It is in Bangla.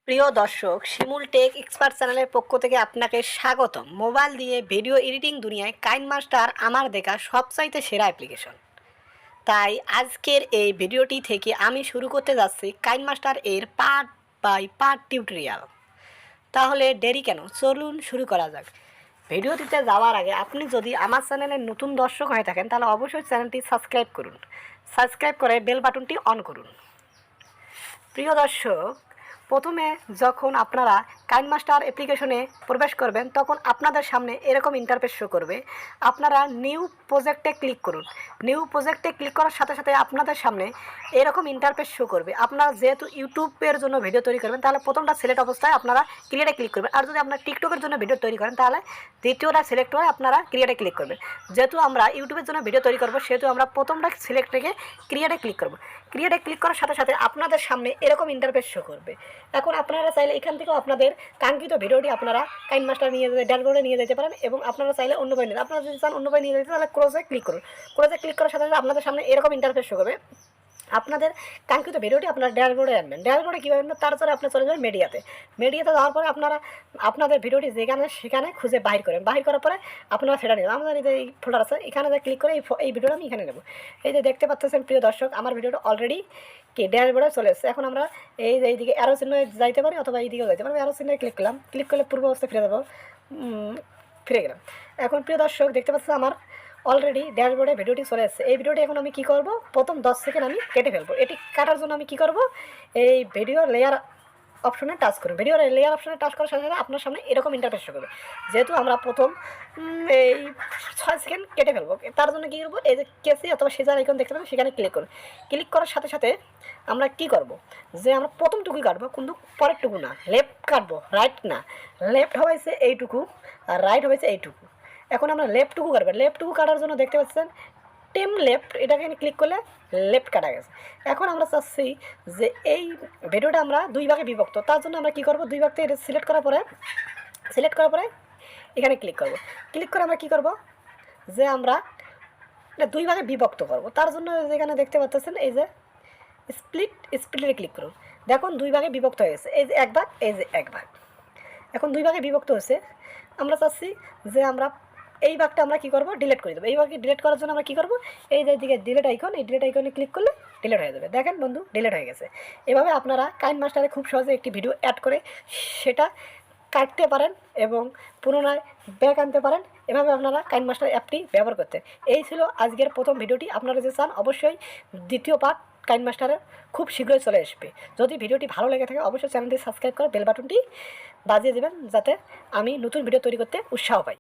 প্রিয় দর্শক, শিমুল টেক এক্সপার্ট চ্যানেলের পক্ষ থেকে আপনাকে স্বাগতম। মোবাইল দিয়ে ভিডিও এডিটিং দুনিয়ায় কাইনমাস্টার আমার দেখা সবচাইতে সেরা অ্যাপ্লিকেশন। তাই আজকের এই ভিডিওটি থেকে আমি শুরু করতে যাচ্ছি কাইনমাস্টার এর পার্ট বাই পার্ট টিউটোরিয়াল। তাহলে দেরি কেন, চলুন শুরু করা যাক। ভিডিওটিতে যাওয়ার আগে আপনি যদি আমার চ্যানেলের নতুন দর্শক হয়ে থাকেন তাহলে অবশ্যই চ্যানেলটি সাবস্ক্রাইব করুন। সাবস্ক্রাইব করে বেল বাটনটি অন করুন। প্রিয় দর্শক, প্রথমে যখন আপনারা কাইনমাস্টার অ্যাপ্লিকেশনে প্রবেশ করবেন তখন আপনাদের সামনে এরকম ইন্টারফেস শো করবে। আপনারা নিউ প্রজেক্টে ক্লিক করুন। নিউ প্রজেক্টে ক্লিক করার সাথে সাথে আপনাদের সামনে এরকম ইন্টারফেস শো করবে। আপনারা যেহেতু ইউটিউবের জন্য ভিডিও তৈরি করবেন তাহলে প্রথমটা সিলেক্ট অবস্থায় আপনারা ক্রিয়েটে ক্লিক করবেন। আর যদি আপনারা টিকটকের জন্য ভিডিও তৈরি করেন তাহলে দ্বিতীয়টা সিলেক্ট হয়ে আপনারা ক্রিয়েটে ক্লিক করবেন। যেহেতু আমরা ইউটিউবের জন্য ভিডিও তৈরি করব সেহেতু আমরা প্রথমটা সিলেক্ট রেখে ক্রিয়েটে ক্লিক করব। ক্রিয়েটে ক্লিক করার সাথে সাথে আপনাদের সামনে এরকম ইন্টারফেস শো করবে। এখন আপনারা চাইলে এখান থেকেও আপনাদের কাঙ্ক্ষিত ভিডিওটি আপনারা কাইনমাস্টার নিয়ে যেতে ড্যাশবোর্ডে নিয়ে যেতে পারেন এবং আপনারা চাইলে অন্য বই নিতে, আপনারা যদি চান অন্য বই নিয়ে যেতে তাহলে ক্রোজে ক্লিক করুন। ক্রোজে ক্লিক করার সাথে সাথে আপনাদের সামনে এরকম ইন্টারফেস শো করবে। আপনাদের কাঙ্ক্ষিত ভিডিওটি আপনারা ড্যাশবোর্ডে আনবেন। ড্যাশবোর্ডে কীভাবে আনবেন, তারপরে আপনার চলে যাবেন মিডিয়াতে। মিডিয়াতে যাওয়ার পরে আপনারা আপনাদের ভিডিওটি যেখানে সেখানে খুঁজে বাহির করেন। বাহির করার পরে আপনারা সেটা নেবেন। আমাদের এই যে ফোল্ডার আছে এখানে যে ক্লিক করে এই ভিডিওটা আমি এখানে নেব। এই যে দেখতে পাচ্ছেন প্রিয় দর্শক, আমার ভিডিওটা অলরেডি ড্যাশবোর্ডে চলে এসেছে। এখন আমরা এই যে এইদিকে অ্যারো চিহ্নে যাইতে পারি অথবা এইদিকেও যাইতে পারি। অ্যারো চিহ্নে ক্লিক করলাম, ক্লিক করলে পূর্ব অবস্থায় ফিরে যাবো। ফিরে গেলাম। এখন প্রিয় দর্শক দেখতে পাচ্ছেন আমার অলরেডি ড্যাশবোর্ডে ভিডিওটি চলে এসেছে। এই ভিডিওটি এখন আমি কী করব, প্রথম 10 সেকেন্ড আমি কেটে ফেলবো। এটি কাটার জন্য আমি কী করব, এই ভিডিও লেয়ার অপশনে টাচ করুন। ভিডিও লেয়ার অপশনে টাচ করার সাথে সাথে আপনার সামনে এরকম ইন্টারফেস শো করবে। যেহেতু আমরা প্রথম এই 6 সেকেন্ড কেটে ফেলবো, তার জন্য কী করবো, এই যে কেসি অথবা সিজার আইকন দেখতে পাবেন সেখানে ক্লিক করুন। ক্লিক করার সাথে সাথে আমরা কী করব, যে আমরা প্রথমটুকুই কাটবো কিন্তু পরেরটুকু না, লেফট কাটবো, রাইট না। লেফট হয়েছে এইটুকু আর রাইট হয়েছে এইটুকু। এখন আমরা লেফটটুকু কাটবেন। লেফটটুকু কাটার জন্য দেখতে পাচ্ছেন টেম লেফট, এটাকে ক্লিক করলে লেফট কাটা গেছে। এখন আমরা চাচ্ছি যে এই ভিডিওটা আমরা দুই ভাগে বিভক্ত, তার জন্য আমরা কী করবো, দুই ভাগ থেকে সিলেক্ট করার পরে এখানে ক্লিক করব। ক্লিক করে আমরা কী করব, যে আমরা এটা দুই ভাগে বিভক্ত করব। তার জন্য যেখানে দেখতে পাচ্ছেন এই যে স্প্লিটে ক্লিক করুন। দেখুন দুই ভাগে বিভক্ত হয়ে গেছে। এই যে এক ভাগ, এই যে এক ভাগ। এখন দুই ভাগে বিভক্ত হয়েছে। আমরা চাচ্ছি যে আমরা এই ভাগটা আমরা কী করবো, ডিলিট করে দেবো। এই ভাগে ডিলিট করার জন্য আমরা কী করবো, এই যে দিকে ডিলিট আইকন, এই ডিলিট আইকনে ক্লিক করলে ডিলিট হয়ে যাবে। দেখেন বন্ধু, ডিলিট হয়ে গেছে। এভাবে আপনারা কাইনমাস্টারে খুব সহজে একটি ভিডিও অ্যাড করে সেটা কাটতে পারেন এবং পুনরায় ব্যাক আনতে পারেন। এভাবে আপনারা কাইনমাস্টার অ্যাপটি ব্যবহার করতে। এই ছিল আজকের প্রথম ভিডিওটি। আপনারা যে চান অবশ্যই দ্বিতীয় পার্ট কাইনমাস্টারের খুব শীঘ্রই চলে আসবে। যদি ভিডিওটি ভালো লেগে থাকে অবশ্যই চ্যানেলটি সাবস্ক্রাইব করে বেল বাটনটি বাজিয়ে দেবেন যাতে আমি নতুন ভিডিও তৈরি করতে উৎসাহ পাই।